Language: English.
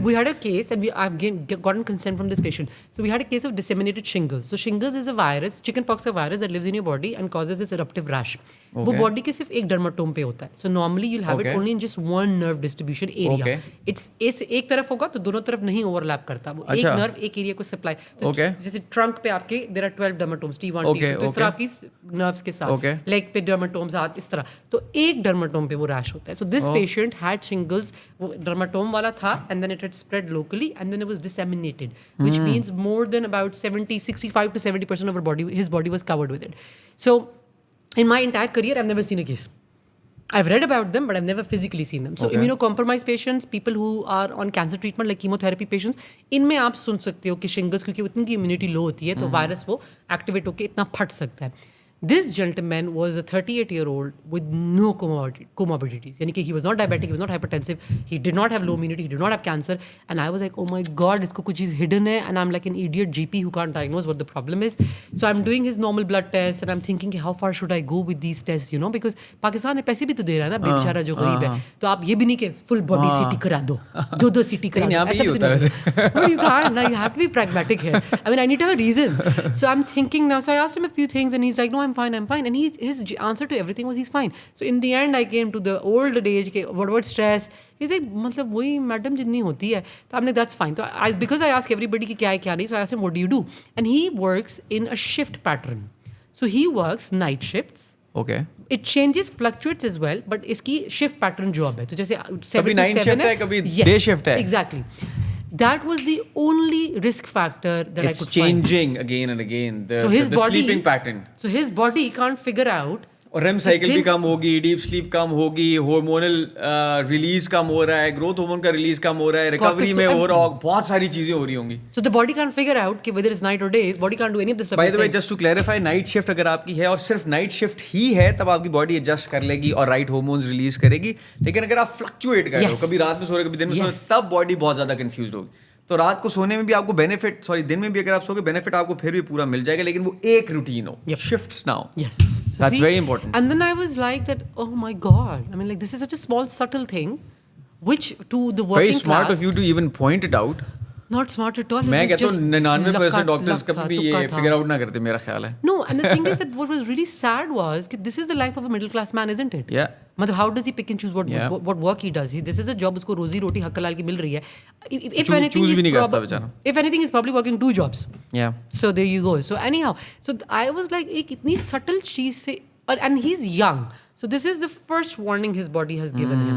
We had a case, and I've gotten consent from this patient. So we had a case of disseminated shingles. So shingles is a virus, chickenpox a virus that lives in your body and causes this eruptive rash. वो body के सिर्फ एक dermatome पे होता है. So normally you'll have it only in just one nerve distribution area. It's एक तरफ होगा तो दोनों तरफ नहीं overlap करता. वो एक nerve एक area को supply. तो जैसे trunk पे आपके there are 12 dermatomes T1 T2. तो इस तरह आपकी nerves के साथ leg पे dermatomes आते इस तरह. तो एक dermatome पे वो rash होता है. So this patient had shingles. वो dermatome वाला था and then it had spread locally and then it was disseminated, which means more than about 65 to 70% of his body was covered with it. So in my entire career, I've never seen a case. I've read about them, but I've never physically seen them. So immunocompromised patients, people who are on cancer treatment like chemotherapy patients, इनमें आप सुन सकते हो कि shingles क्योंकि उतनी immunity low होती है तो virus वो activate होके इतना फट सकता है. This gentleman was a 38-year-old with no comorbidities. यानी कि he was not diabetic, he was not hypertensive, he did not have low immunity, he did not have cancer. And I was like, oh my God, इसको कुछ चीज़ hidden है. And I'm like an idiot GP who can't diagnose what the problem is. So I'm doing his normal blood tests and I'm thinking how far should I go with these tests, you know, because Pakistan में पैसे भी तो दे रहा है ना बेचारा जो गरीब है. तो आप ये भी नहीं कि full body CT करा दो, दो CT करा दो. ऐसा भी तो नहीं. No, you can't. Now you have to be pragmatic here. I mean, I need to have a reason. So I'm thinking now. So I asked him a few things and he's like, no, I'm fine. And his answer to everything was he's fine. So in the end, I came to the old age, what stress? He's like, मतलब वही madam जितनी होती है. तो I'm like, that's fine. So because I ask everybody कि क्या है क्या नहीं, so I asked him, what do you do? And he works in a shift pattern. So he works night shifts. Okay. It changes, fluctuates as well, but इसकी shift pattern job है. तो जैसे 7 कभी night shift है, कभी day shift है. Exactly. That was the only risk factor that I could find. It's changing again and again. The body, sleeping pattern. So his body can't figure out. और REM cycle भी कम होगी, deep sleep कम होगी, hormonal release कम हो रहा है, growth hormone का release कम हो रहा है, recovery में हो रहा है, बहुत सारी चीजें हो रही होंगी. So the body can't figure out कि whether it's night or day, his body can't do any of this stuff. By the way, just to clarify, night shift अगर आपकी है और सिर्फ night shift ही है, तब आपकी body adjust कर लेगी और right hormones release करेगी. लेकिन अगर आप fluctuate कर रहे हो, कभी रात में सो रहे हो, कभी दिन में सो रहे हो, तब body बहुत ज्यादा confused होगी. तो रात को सोने में भी आपको बेनिफिट, दिन में भी अगर आप सोगे बेनिफिट आपको फिर भी पूरा मिल जाएगा, लेकिन वो एक रूटीन हो. Shifts now. Yes. That's very important. And then I was like that, oh my God. I mean, like, this is such a small, subtle thing, which to the working class... Very smart class, of you to even point it out. Not smart at all. मैं कहता हूँ 99% doctors कभी भी ये figure out ना करते, मेरा ख्याल है. No, and the thing is that what was really sad was that this is the life of a middle class man, isn't it? Yeah. मतलब how does he pick and choose what work he does? This is a job उसको रोजी रोटी हक हलाल की मिल रही है. If anything, he's probably working 2 jobs. Yeah. So there you go. So anyhow, so I was like एक इतनी subtle चीज से, and he's young. So this is the first warning his body has given him.